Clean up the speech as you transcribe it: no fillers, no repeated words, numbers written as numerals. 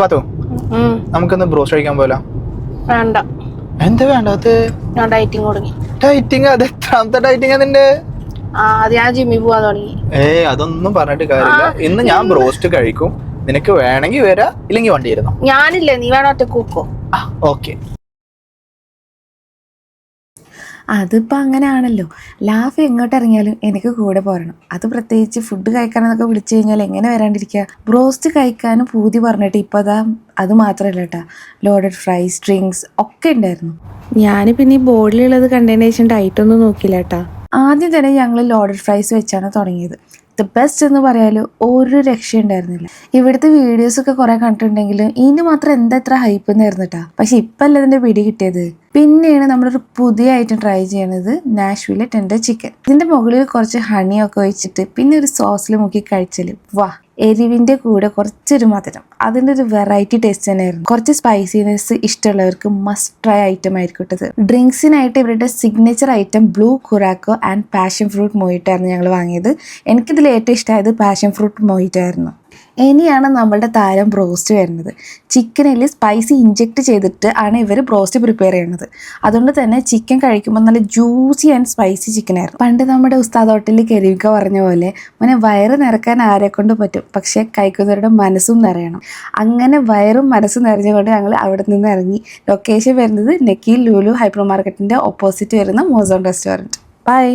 പാത്തു, നമുക്കൊന്ന് ബ്രോസ്റ്റ് കഴിക്കാൻ പോല. വേണ്ട. എന്താ വേണ്ടത്? ഞാൻ ഡയറ്റിംഗ് തുടങ്ങി. ഡയറ്റിംഗ്? അത് എത്രാമത്തെ ഡയറ്റിംഗ് അതിന്റെ? അത് ഞാൻ ജിമ്മിൽ പോവാൻ തുടങ്ങി. അതൊന്നും പറഞ്ഞിട്ട് കാര്യമില്ല. ഇന്ന് ഞാൻ ബ്രോസ്റ്റ് കഴിക്കും. നിനക്ക് വേണമെങ്കിൽ വരാ, ഇല്ലെങ്കിൽ വണ്ടി ഇരുന്നോ. ഞാനില്ലേ, നീ വേണം ഒറ്റ കൂക്കോ. ഓക്കെ. അതിപ്പോൾ അങ്ങനെയാണല്ലോ. ലാഫ് എങ്ങോട്ട് ഇറങ്ങിയാലും എനിക്ക് കൂടെ പോരണം. അത് പ്രത്യേകിച്ച് ഫുഡ് കഴിക്കാനെന്നൊക്കെ വിളിച്ചു കഴിഞ്ഞാൽ എങ്ങനെ വരാണ്ടിരിക്കുക. ബ്രോസ്റ്റ് കഴിക്കാനും പൂതി പറഞ്ഞിട്ട് ഇപ്പോൾ അത് മാത്രമല്ല കേട്ടോ, ലോഡഡ് ഫ്രൈസ്, ഡ്രിങ്ക്സ് ഒക്കെ ഉണ്ടായിരുന്നു. ഞാൻ പിന്നെ ഈ ബോർഡിലുള്ളത് കണ്ടതിന് ശേഷം ഡയറ്റൊന്നും നോക്കില്ല കേട്ടോ. ആദ്യം തന്നെ ഞങ്ങൾ ലോഡഡ് ഫ്രൈസ് വെച്ചാണ് തുടങ്ങിയത്. ദ ബെസ്റ്റ് എന്ന് പറയാലും ഒരു രക്ഷയുണ്ടായിരുന്നില്ല. ഇവിടുത്തെ വീഡിയോസൊക്കെ കുറെ കണ്ടിട്ടുണ്ടെങ്കിലും ഇതിന് മാത്രം എന്താ ഇത്ര ഹൈപ്പ് എന്നായിരുന്നു കേട്ടോ. പക്ഷെ ഇപ്പം അല്ല ഇതിൻ്റെ പിടി കിട്ടിയത്. പിന്നെയാണ് നമ്മളൊരു പുതിയ ഐറ്റം ട്രൈ ചെയ്യണത്, നാഷ്വിലെ ടെൻഡർ ചിക്കൻ. ഇതിൻ്റെ മുകളിൽ കുറച്ച് ഹണിയൊക്കെ ഒഴിച്ചിട്ട് പിന്നെ ഒരു സോസിൽ മുക്കി കഴിച്ചാൽ വാ, എരിവിൻ്റെ കൂടെ കുറച്ചൊരു മധുരം, അതിൻ്റെ ഒരു വെറൈറ്റി ടേസ്റ്റ് തന്നെയായിരുന്നു. കുറച്ച് സ്പൈസിനെസ് ഇഷ്ടമുള്ളവർക്ക് മസ്റ്റ് ട്രൈ ഐറ്റം ആയിരിക്കും ഇട്ടത്. ഡ്രിങ്ക്സിനായിട്ട് ഇവരുടെ signature item blue curacao and passion fruit mojito ആയിരുന്നു ഞങ്ങൾ വാങ്ങിയത്. എനിക്കിതിൽ ഏറ്റവും ഇഷ്ടമായത് പാഷൻ ഫ്രൂട്ട് മൊയ്റ്റോ ആയിരുന്നു. ഇനിയാണ് നമ്മളുടെ താരം ബ്രോസ്റ്റ് വരുന്നത്. ചിക്കനിൽ സ്പൈസി ഇഞ്ചെക്ട് ചെയ്തിട്ട് ആണ് ഇവർ ബ്രോസ്റ്റ് പ്രിപ്പയർ ചെയ്യുന്നത്. അതുകൊണ്ട് തന്നെ ചിക്കൻ കഴിക്കുമ്പോൾ നല്ല ജ്യൂസി ആൻഡ് സ്പൈസി ചിക്കനായിരുന്നു. പണ്ട് നമ്മുടെ ഉസ്താദ് ഹോട്ടലിൽ കരീംക്ക പറഞ്ഞ പോലെ, മോനെ വയറ് നിറക്കാൻ ആരെ കൊണ്ട് പറ്റും, പക്ഷേ കഴിക്കുന്നവരുടെ മനസ്സും നിറയണം. അങ്ങനെ വയറും മനസ്സും നിറഞ്ഞുകൊണ്ട് ഞങ്ങൾ അവിടെ നിന്ന് ഇറങ്ങി. ലൊക്കേഷൻ വരുന്നത് നെക്കി ലൂലു ഹൈപ്പർ മാർക്കറ്റിൻ്റെ ഓപ്പോസിറ്റ് വരുന്ന മോസോൺ റെസ്റ്റോറൻറ്റ്. ബൈ.